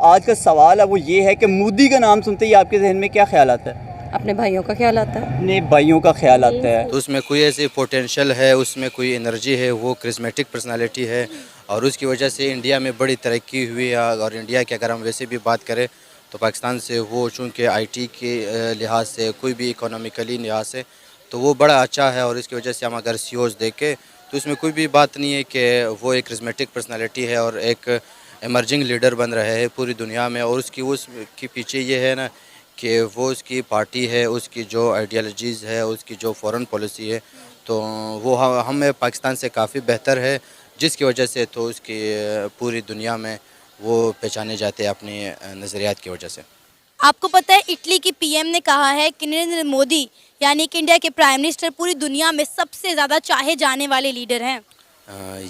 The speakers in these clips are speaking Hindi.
आज का सवाल है वो ये है कि मोदी का नाम सुनते ही आपके जहन में क्या ख्याल आता है? अपने भाइयों का ख्याल आता है। अपने भाइयों का ख्याल आता है। तो उसमें कोई ऐसी पोटेंशियल है, उसमें कोई एनर्जी है, वो करिस्मेटिक पर्सनालिटी है और उसकी वजह से इंडिया में बड़ी तरक्की हुई है। और इंडिया की अगर हम वैसे भी बात करें तो पाकिस्तान से वो चूँकि आईटी के लिहाज से कोई भी इकोनॉमिकली लिहाज से तो वो बड़ा अच्छा है। और इसकी वजह से हम अगर सीओज देखें तो इसमें कोई भी बात नहीं है कि वो एक करिस्मेटिक पर्सनालिटी है और एक एमर्जिंग लीडर बन रहे हैं पूरी दुनिया में। और उसके पीछे ये है ना कि वो उसकी पार्टी है, उसकी जो आइडियोलॉजीज़ है, उसकी जो फॉरेन पॉलिसी है तो वो हमें पाकिस्तान से काफ़ी बेहतर है, जिसकी वजह से तो उसकी पूरी दुनिया में वो पहचाने जाते हैं अपनी नज़रियात की वजह से। आपको पता है इटली की पीएम ने कहा है कि नरेंद्र मोदी यानी कि इंडिया के प्राइम मिनिस्टर पूरी दुनिया में सबसे ज़्यादा चाहे जाने वाले लीडर हैं।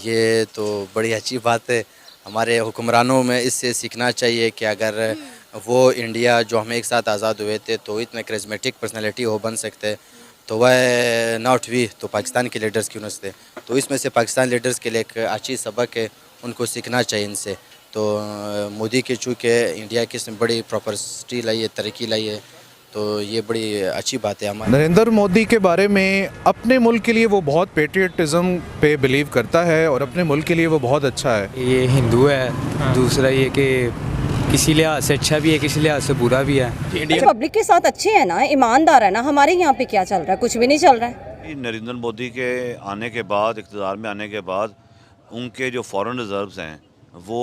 ये तो बड़ी अच्छी बात है। हमारे हुक्मरानों में इससे सीखना चाहिए कि अगर वो इंडिया जो हम एक साथ आज़ाद हुए थे तो इतने करिस्मेटिक पर्सनालिटी हो बन सकते तो वह नॉट वी तो पाकिस्तान के लीडर्स क्यों नसते। तो इसमें से पाकिस्तान लीडर्स के लिए एक अच्छी सबक है, उनको सीखना चाहिए इनसे। तो मोदी के चूँकि इंडिया की बड़ी प्रॉपर्टी लाई है, तरक्की लाई है तो ये बड़ी अच्छी बात है। हमारे नरेंद्र मोदी के बारे में अपने मुल्क के लिए वो बहुत पेट्रियटिज़म पे बिलीव करता है और अपने मुल्क के लिए वो बहुत अच्छा है। ये हिंदू है। दूसरा ये कि किसी लिहाज से अच्छा भी है, किसी लिहाज से बुरा भी है। पब्लिक के साथ अच्छे हैं ना, ईमानदार है ना। हमारे यहाँ पे क्या चल रहा है? कुछ भी नहीं चल रहा है। नरेंद्र मोदी के आने के बाद, इक़्तिदार में आने के बाद उनके जो फॉरेन रिजर्व्स हैं वो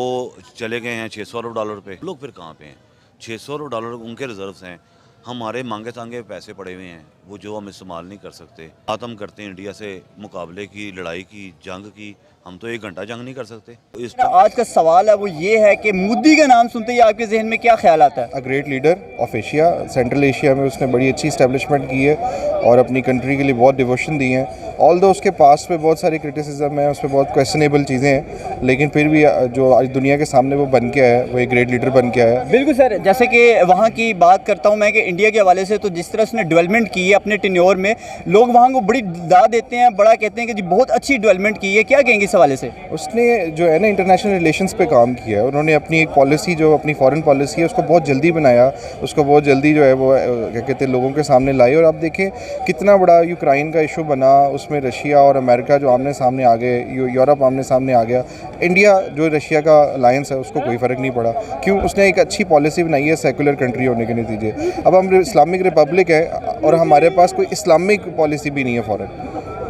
चले गए हैं 600 अरब डॉलर पे। लोग फिर कहाँ पे हैं? 600 अरब डॉलर उनके रिजर्व्स हैं, हमारे मांगे तांगे पैसे पड़े हुए हैं वो जो हम इस्तेमाल नहीं कर सकते। बात हम करते हैं इंडिया से मुकाबले की, लड़ाई की, जंग की, हम तो 1 घंटा जंग नहीं कर सकते। इस आज का सवाल है वो ये है कि मोदी का नाम सुनते ही आपके जहन में क्या ख्याल आता है? A great leader of Asia, central Asia में उसने बड़ी अच्छी इस्टेब्लिशमेंट की है और अपनी कंट्री के लिए बहुत डिवोशन दी हैं। ऑल दो उसके पास पे बहुत सारी क्रिटिसिज्म है, उस पर बहुत क्वेश्चनेबल चीज़ें हैं, लेकिन फिर भी जो आज दुनिया के सामने वो बन के आया है वो एक ग्रेट लीडर बन के आया है। बिल्कुल सर, जैसे कि वहाँ की बात करता हूँ मैं कि इंडिया के हवाले से तो जिस तरह उसने डेवलपमेंट की है अपने टेन्योर में, लोग वहाँ को बड़ी दाद देते हैं, बड़ा कहते हैं कि जी बहुत अच्छी डेवलपमेंट की है। क्या कहेंगे इस हवाले से? उसने जो है ना इंटरनेशनल रिलेशंस पे काम किया है। उन्होंने अपनी एक पॉलिसी जो अपनी फॉरेन पॉलिसी है उसको बहुत जल्दी बनाया, उसको बहुत जल्दी जो है वो क्या कहते हैं लोगों के सामने लाई। और आप देखें कितना बड़ा यूक्रेन का इशू बना, उसमें रशिया और अमेरिका जो आमने सामने आ गए, यूरोप आमने सामने आ गया। इंडिया जो रशिया का अलायंस है उसको कोई फ़र्क नहीं पड़ा। क्यों? उसने एक अच्छी पॉलिसी बनाई है सेकुलर कंट्री होने के नतीजे। अब हम इस्लामिक रिपब्लिक है और हमारे पास कोई इस्लामिक पॉलिसी भी नहीं है फॉरेन।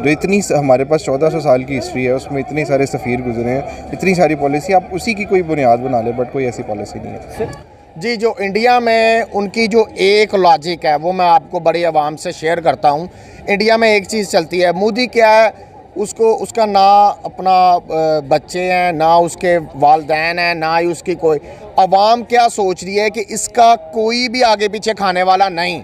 जो इतनी हमारे पास 1400 साल की हिस्ट्री है, उसमें इतने सारे सफ़ीर गुजरे हैं, इतनी सारी पॉलिसी, आप उसी की कोई बुनियाद बना ले, बट कोई ऐसी पॉलिसी नहीं है। जी, जो इंडिया में उनकी जो एक लॉजिक है वो मैं आपको बड़ी आवाम से शेयर करता हूँ। इंडिया में एक चीज़ चलती है, मोदी क्या है, उसका ना अपना बच्चे हैं, ना उसके वालदैन हैं, ना ही उसकी कोई आवाम क्या सोच रही है कि इसका कोई भी आगे पीछे खाने वाला नहीं,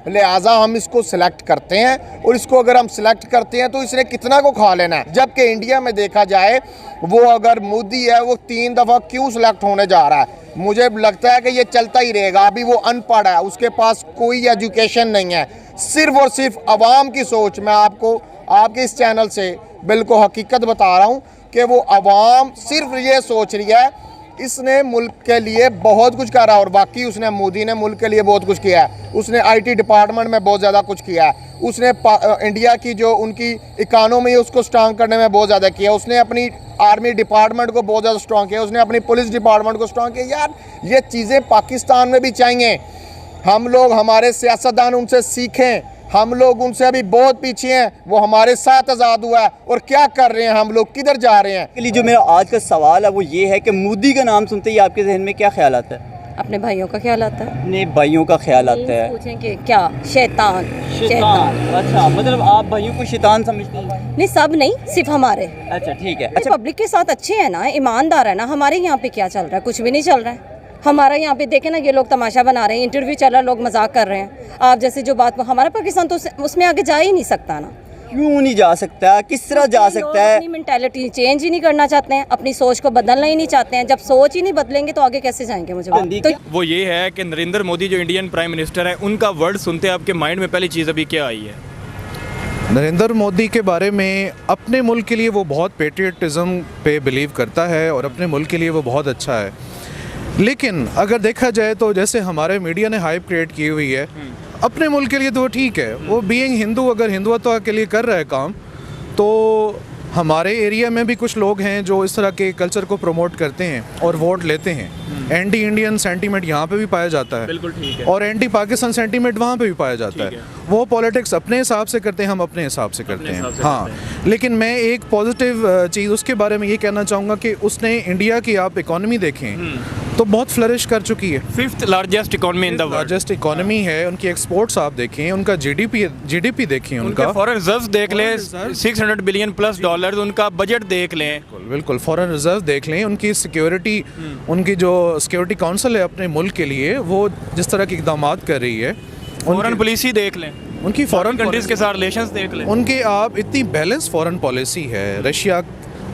लिहाजा हम इसको सिलेक्ट करते हैं। और इसको अगर हम सिलेक्ट करते हैं तो इसने कितना को खा लेना है। जबकि इंडिया में देखा जाए वो अगर मोदी है वो 3 दफ़ा क्यों सिलेक्ट होने जा रहा है, मुझे लगता है कि ये चलता ही रहेगा। अभी वो अनपढ़ है, उसके पास कोई एजुकेशन नहीं है, सिर्फ और सिर्फ आवाम की सोच। मैं आपको आपके इस चैनल से बिल्कुल हकीकत बता रहा हूँ कि वो आवाम सिर्फ ये सोच रही है इसने मुल्क के लिए बहुत कुछ करा। और बाकी उसने, मोदी ने मुल्क के लिए बहुत कुछ किया है। उसने आईटी डिपार्टमेंट में बहुत ज़्यादा कुछ किया है। उसने इंडिया की जो उनकी इकानमी है उसको स्ट्रांग करने में बहुत ज़्यादा किया। उसने अपनी आर्मी डिपार्टमेंट को बहुत ज़्यादा स्ट्रांग किया। उसने अपनी पुलिस डिपार्टमेंट को स्ट्रांग किया। यार ये चीज़ें पाकिस्तान में भी चाहिए। हम लोग, हमारे सियासतदान उनसे सीखें। हम लोग उनसे अभी बहुत पीछे हैं, वो हमारे साथ आज़ाद हुआ है और क्या कर रहे हैं हम लोग, किधर जा रहे हैं। के लिए जो मेरा आज का सवाल है वो ये है कि मोदी का नाम सुनते ही आपके जहन में क्या ख्याल आता है? अपने भाइयों का ख्याल आता है। अपने भाइयों का ख्याल आता है। पूछें कि क्या शैतान? अच्छा, मतलब आप भाइयों को शैतान समझते हैं? नहीं, सब नहीं, सिर्फ हमारे। अच्छा, ठीक है। अच्छा, पब्लिक के साथ अच्छे हैं ना, ईमानदार है ना। हमारे यहाँ पे क्या चल रहा है? कुछ भी नहीं चल रहा है। हमारा यहाँ पे देखे ना, ये लोग तमाशा बना रहे हैं, इंटरव्यू चल रहा है, लोग मजाक कर रहे हैं। आप जैसे जो बात, हमारा पाकिस्तान तो उसमें आगे जा ही नहीं सकता ना। क्यों नहीं जा सकता? किस तरह जा सकता है? अपनी मेंटालिटी चेंज ही नहीं करना चाहते हैं, अपनी सोच को बदलना ही नहीं चाहते हैं। जब सोच ही नहीं बदलेंगे तो आगे कैसे जाएंगे? मुझे तो वो ये है कि नरेंद्र मोदी जो इंडियन प्राइम मिनिस्टर है, उनका वर्ड सुनते आपके माइंड में पहली चीज़ अभी क्या आई है? नरेंद्र मोदी के बारे में अपने मुल्क के लिए वो बहुत पेट्रियटिज़म पे बिलीव करता है और अपने मुल्क के लिए वो बहुत अच्छा है। लेकिन अगर देखा जाए तो जैसे हमारे मीडिया ने हाइप क्रिएट की हुई है अपने मुल्क के लिए, तो वो ठीक है। वो बीइंग हिंदू अगर हिंदुत्व के लिए कर रहा है काम, तो हमारे एरिया में भी कुछ लोग हैं जो इस तरह के कल्चर को प्रमोट करते हैं और वोट लेते हैं। एंटी इंडियन सेंटीमेंट यहाँ पे भी पाया जाता है, बिल्कुल ठीक है। और एंटी पाकिस्तान सेंटीमेंट वहाँ पे भी पाया जाता है। वो पॉलिटिक्स अपने हिसाब से करते हैं, हम अपने हिसाब से करते हैं। हाँ, लेकिन मैं एक पॉजिटिव चीज़ उसके बारे में ये कहना चाहूँगा कि उसने इंडिया की आप इकोनॉमी देखें तो बहुत फ्लरिश कर चुकी है। 5th largest economy in the world, largest economy है। उनकी एक्सपोर्ट्स आप देखें, उनका जीडीपी देखें, उनका फॉरेन रिजर्व्स देख लें, 600 बिलियन प्लस डॉलर, उनका बजट देख लें। बिल्कुल फॉरेन रिजर्व देख लें, उनकी सिक्योरिटी, उनकी जो सिक्योरिटी काउंसिल है अपने मुल्क के लिए, वो जिस तरह के इकदाम कर रही है, फॉरेन पॉलिसी देख लें, उनकी फॉरेन कंट्रीज के साथ रिलेशंस देख लें, उनके आप इतनी बैलेंस फॉरेन पॉलिसी है। रशिया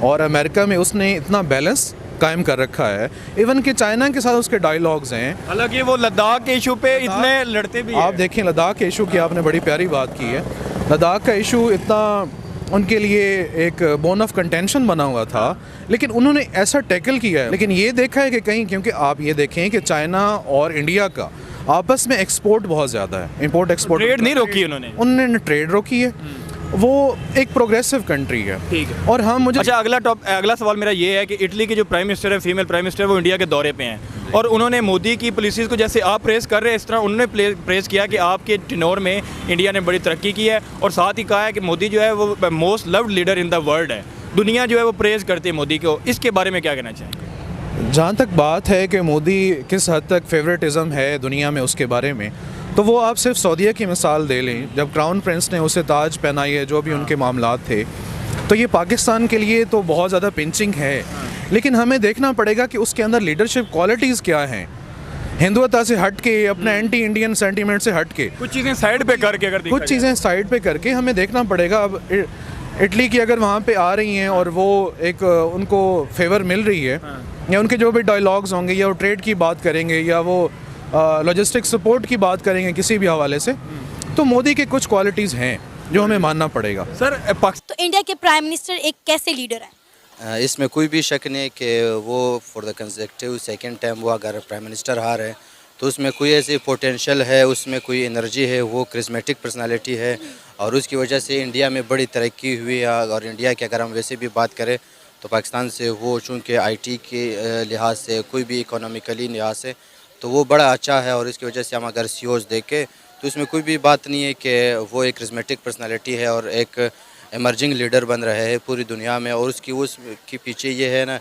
और अमेरिका में उसने इतना बैलेंस कायम कर रखा है। इवन कि चाइना के साथ उसके डायलॉग्स हैं। हालांकि वो लद्दाख के इशू पे इतने लड़ते भी आप देखें, लद्दाख के इशू की आपने बड़ी प्यारी बात की है। लद्दाख का इशू इतना उनके लिए एक बोन ऑफ कंटेंशन बना हुआ था, लेकिन उन्होंने ऐसा टैकल किया है। लेकिन ये देखा है कि कहीं, क्योंकि आप ये देखें कि चाइना और इंडिया का आपस में एक्सपोर्ट बहुत ज़्यादा है, इंपोर्ट एक्सपोर्ट, ट्रेड नहीं रोकी उन्होंने ट्रेड रोकी है। वो एक प्रोग्रेसिव कंट्री है, ठीक है। और हम मुझे अच्छा, अगला सवाल मेरा ये है कि इटली के जो प्राइम मिनिस्टर है, फीमेल प्राइम मिनिस्टर, वो इंडिया के दौरे पे हैं, और उन्होंने मोदी की पॉलिसीज़ को जैसे आप प्रेस कर रहे हैं, इस तरह उन्होंने प्रेस किया कि आपके टेन्योर में इंडिया ने बड़ी तरक्की की है, और साथ ही कहा है कि मोदी जो है वो most loved leader in the world है। दुनिया जो है वो प्रेस करती है मोदी को। इसके बारे में क्या कहना चाहेंगे? जहाँ तक बात है कि मोदी किस हद तक फेवरेटिज़म है दुनिया में, उसके बारे में तो वो आप सिर्फ सऊदीया की मिसाल दे लें। जब क्राउन प्रिंस ने उसे ताज पहनाई है, जो भी उनके मामलात थे, तो ये पाकिस्तान के लिए तो बहुत ज़्यादा पिंचिंग है। लेकिन हमें देखना पड़ेगा कि उसके अंदर लीडरशिप क्वालिटीज़ क्या हैं, हिंदुत्व से हट के, अपना एंटी इंडियन सेंटीमेंट से हट के, कुछ चीज़ें साइड पे करके, अगर कुछ चीज़ें साइड पे करके हमें देखना पड़ेगा। अब इटली की अगर वहाँ पे आ रही हैं और वो एक उनको फेवर मिल रही है, या उनके जो भी डायलॉग्स होंगे, या वो ट्रेड की बात करेंगे, या वो लॉजिस्टिक सपोर्ट की बात करेंगे किसी भी हवाले से, तो मोदी के कुछ क्वालिटीज़ हैं जो हमें मानना पड़ेगा। सर, तो इंडिया के प्राइम मिनिस्टर एक कैसे लीडर है? इसमें कोई भी शक नहीं कि वो for the consecutive second time वो अगर प्राइम मिनिस्टर आ रहे हैं, तो उसमें कोई ऐसी पोटेंशियल है, उसमें कोई एनर्जी है, वो क्रिस्मेटिक पर्सनालिटी है, और उसकी वजह से इंडिया में बड़ी तरक्की हुई है। और इंडिया की अगर हम वैसे भी बात करें तो पाकिस्तान से वो चूँकि IT के लिहाज से, कोई भी इकोनॉमिकली लिहाज से, तो वो बड़ा अच्छा है। और इसकी वजह से हम अगर CEOs देखें तो इसमें कोई भी बात नहीं है कि वो एक क्रिस्मेटिक पर्सनालिटी है और एक एमर्जिंग लीडर बन रहे हैं पूरी दुनिया में। और उसके पीछे ये है ना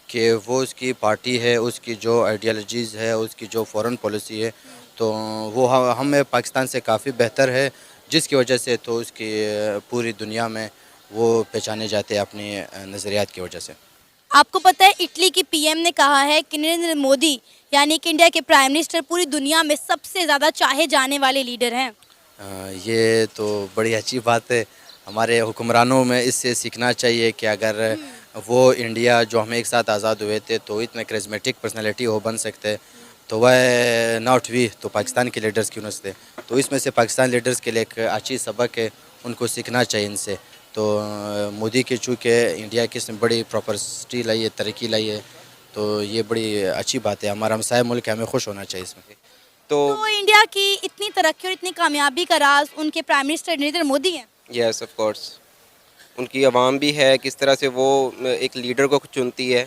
कि वो उसकी पार्टी है, उसकी जो आइडियोलॉजीज़ है, उसकी जो फॉरेन पॉलिसी है, तो वो हमें पाकिस्तान से काफ़ी बेहतर है, जिसकी वजह से तो उसकी पूरी दुनिया में वो पहचाने जाते हैं अपनी नज़रियात की वजह से। आपको पता है इटली की PM ने कहा है कि नरेंद्र मोदी यानी कि इंडिया के प्राइम मिनिस्टर पूरी दुनिया में सबसे ज़्यादा चाहे जाने वाले लीडर हैं। ये तो बड़ी अच्छी बात है। हमारे हुक्मरानों में इससे सीखना चाहिए कि अगर वो इंडिया जो हम एक साथ आज़ाद हुए थे तो इतने करिश्मेटिक पर्सनालिटी हो बन सकते, तो वह नॉट वी, तो पाकिस्तान के लीडर्स क्यों न थे। तो इसमें से पाकिस्तान लीडर्स के लिए एक अच्छी सबक है, उनको सीखना चाहिए इनसे। तो मोदी के चूँकि इंडिया की इसमें बड़ी प्रॉपर्टी लाई है, तरक्की लाई है, तो ये बड़ी अच्छी बात है। हमारा हमसाया मुल्क है, हमें खुश होना चाहिए इसमें। तो इंडिया की इतनी तरक्की और इतनी कामयाबी का राज उनके प्राइम मिनिस्टर नरेंद्र मोदी हैं। Yes, of course. उनकी आवाम भी है, किस तरह से वो एक लीडर को चुनती है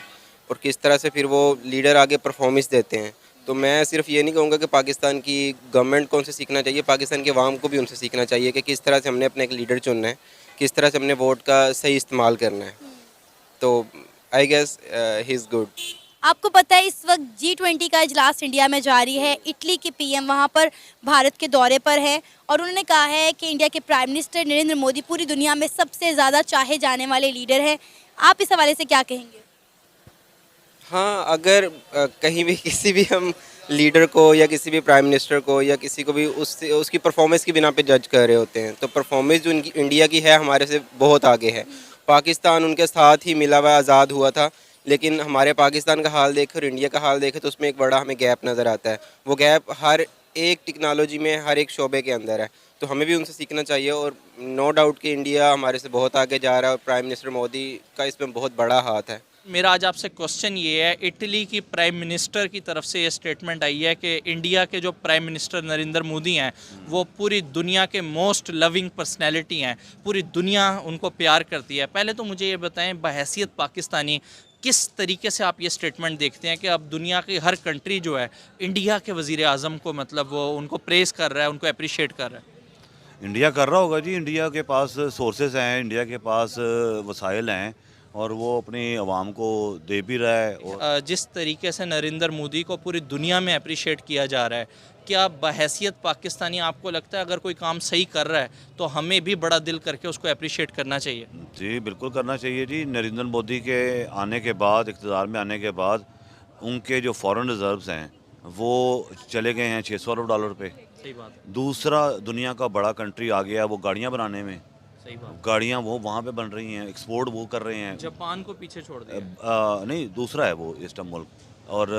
और किस तरह से फिर वो लीडर आगे परफॉर्मेंस देते हैं। तो मैं सिर्फ ये नहीं कहूँगा कि पाकिस्तान की गवर्नमेंट को उनसे सीखना चाहिए, पाकिस्तान के आवाम को भी उनसे सीखना चाहिए कि किस तरह से हमने अपने एक लीडर चुनना है, किस तरह से हमने वोट का सही इस्तेमाल करना है। तो I guess he is good. आपको पता है इस वक्त G20 का इजलास इंडिया में जारी है। इटली के PM वहाँ पर भारत के दौरे पर है और उन्होंने कहा है कि इंडिया के प्राइम मिनिस्टर नरेंद्र मोदी पूरी दुनिया में सबसे ज़्यादा चाहे जाने वाले लीडर हैं। आप इस हवाले से क्या कहेंगे? हाँ, अगर कहीं भी किसी भी हम लीडर को या किसी भी प्राइम मिनिस्टर को या किसी को भी उसकी परफॉर्मेंस की बिना पे जज कर रहे होते हैं, तो परफॉर्मेंस जो इनकी इंडिया की है हमारे से बहुत आगे है। पाकिस्तान उनके साथ ही मिला हुआ आज़ाद हुआ था, लेकिन हमारे पाकिस्तान का हाल देखें और इंडिया का हाल देखें तो उसमें एक बड़ा हमें गैप नज़र आता है। वो गैप हर एक टेक्नोलॉजी में, हर एक शोबे के अंदर है। तो हमें भी उनसे सीखना चाहिए और नो डाउट कि इंडिया हमारे से बहुत आगे जा रहा है और प्राइम मिनिस्टर मोदी का इसमें बहुत बड़ा हाथ है। मेरा आज आपसे क्वेश्चन ये है, इटली की प्राइम मिनिस्टर की तरफ से ये स्टेटमेंट आई है कि इंडिया के जो प्राइम मिनिस्टर नरेंद्र मोदी हैं वो पूरी दुनिया के मोस्ट लविंग पर्सनैलिटी हैं, पूरी दुनिया उनको प्यार करती है। पहले तो मुझे ये बताएं, बहैसियत पाकिस्तानी किस तरीके से आप ये स्टेटमेंट देखते हैं कि अब दुनिया की हर कंट्री जो है इंडिया के वज़ीर आज़म को मतलब वो उनको प्रेज़ कर रहा है, उनको अप्रिशिएट कर रहा है? इंडिया कर रहा होगा जी, इंडिया के पास सोर्सेज हैं, इंडिया के पास वसाइल हैं और वो अपनी आवाम को दे भी रहा है। और जिस तरीके से नरेंद्र मोदी को पूरी दुनिया में अप्रिशिएट किया जा रहा है, क्या बहैसियत पाकिस्तानी आपको लगता है अगर कोई काम सही कर रहा है तो हमें भी बड़ा दिल करके उसको अप्रिशिएट करना चाहिए? जी बिल्कुल करना चाहिए जी। नरेंद्र मोदी के आने के बाद, इक़्तिदार में आने के बाद, उनके जो फॉरेन रिजर्व्स हैं वो चले गए हैं 600 अरब डॉलर पे। सही बात है। दूसरा दुनिया का बड़ा कंट्री आ गया वो गाड़ियाँ बनाने में। सही बात। गाड़ियाँ वो वहाँ पे बन रही हैं, एक्सपोर्ट वो कर रहे हैं। जापान को पीछे छोड़ दिया। नहीं, दूसरा है वो ईस्टर्न मुल्क। और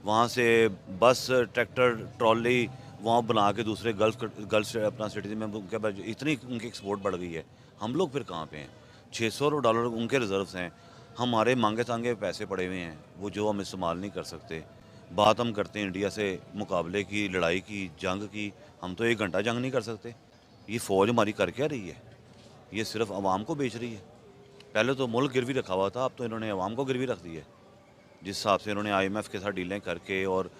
वहाँ से बस, ट्रैक्टर, ट्रॉली वहाँ बना के दूसरे गल्फ अपना सिटीज़ में उनके पास इतनी उनकी एक्सपोर्ट बढ़ गई है। हम लोग फिर कहाँ पे हैं? 600 अरब डॉलर उनके रिजर्व्स हैं, हमारे मांगे तांगे पैसे पड़े हुए हैं वो जो हम इस्तेमाल नहीं कर सकते। बात हम करते हैं इंडिया से मुकाबले की, लड़ाई की, जंग की, हम तो 1 घंटा जंग नहीं कर सकते। ये फ़ौज हमारी कर क्या रही है? ये सिर्फ आवाम को बेच रही है। पहले तो मुल्क गिरवी रखा हुआ था, अब तो इन्होंने आवाम को गिरवी रख दी है। जिस हिसाब से इन्होंने IMF के साथ डीलें करके, और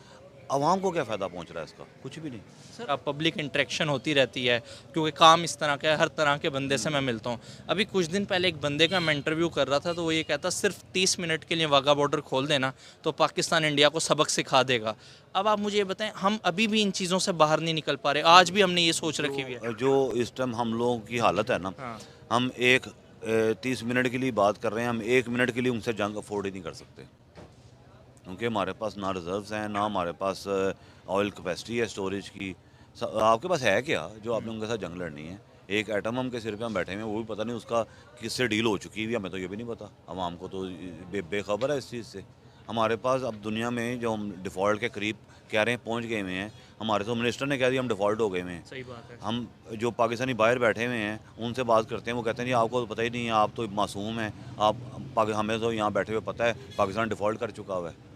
आवाम को क्या फ़ायदा पहुंच रहा है इसका? कुछ भी नहीं। सर, अब पब्लिक इंटरेक्शन होती रहती है क्योंकि काम इस तरह का है, हर तरह के बंदे से मैं मिलता हूँ। अभी कुछ दिन पहले एक बंदे का मैं इंटरव्यू कर रहा था तो वो ये कहता सिर्फ 30 मिनट के लिए वाघा बॉर्डर खोल देना तो पाकिस्तान इंडिया को सबक सिखा देगा। अब आप मुझे ये बताएं, हम अभी भी इन चीज़ों से बाहर नहीं निकल पा रहे, आज भी हमने ये सोच रखी हुई है। जो इस टाइम हम लोगों की हालत है ना, हम 30 मिनट के लिए बात कर रहे हैं, हम 1 मिनट के लिए उनसे जंग अफोर्ड ही नहीं कर सकते क्योंकि हमारे पास ना रिजर्व्स हैं, ना हमारे पास ऑयल कैपेसिटी है स्टोरेज की। आपके पास है क्या जो आपने उनके साथ जंग लड़नी है? एक एटम हम के सिर पे हम बैठे हुए हैं, वो भी पता नहीं उसका किससे डील हो चुकी है, हमें तो ये भी नहीं पता। आवाम को तो बेखबर है इस चीज़ से। हमारे पास अब दुनिया में जो हम डिफ़ॉल्ट के करीब कह रहे हैं पहुंच गए हुए हैं, हमारे तो मिनिस्टर ने कह दिया हम डिफ़ॉल्ट हो गए हुए हैं। सही बात है। हम जो पाकिस्तानी बाहर बैठे हुए हैं उनसे बात करते हैं, वो कहते हैं जी आपको तो पता ही नहीं है, आप तो मासूम हैं, हमें तो यहाँ बैठे हुए पता है पाकिस्तान डिफ़ॉल्ट कर चुका हुआ है।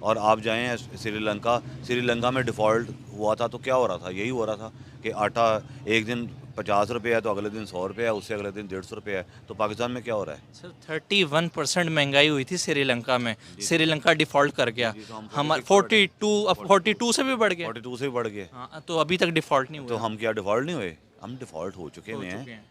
और आप जाएँ श्रीलंका में डिफ़ॉल्ट हुआ था तो क्या हो रहा था? यही हो रहा था कि आटा एक दिन 50 रुपये है तो अगले दिन 100 रुपये है, उससे अगले दिन 150 रुपये है। तो पाकिस्तान में क्या हो रहा है? सर, 31% महंगाई हुई थी श्रीलंका में, श्रीलंका डिफ़ॉल्ट कर गया। हमारे 42 से भी बढ़ गया। 42 से भी बढ़ गए। हाँ, तो अभी तक डिफ़ॉल्ट नहीं हुआ। तो हम क्या डिफ़ॉल्ट नहीं हुए? हम डिफ़ॉल्ट हो चुके हुए हैं।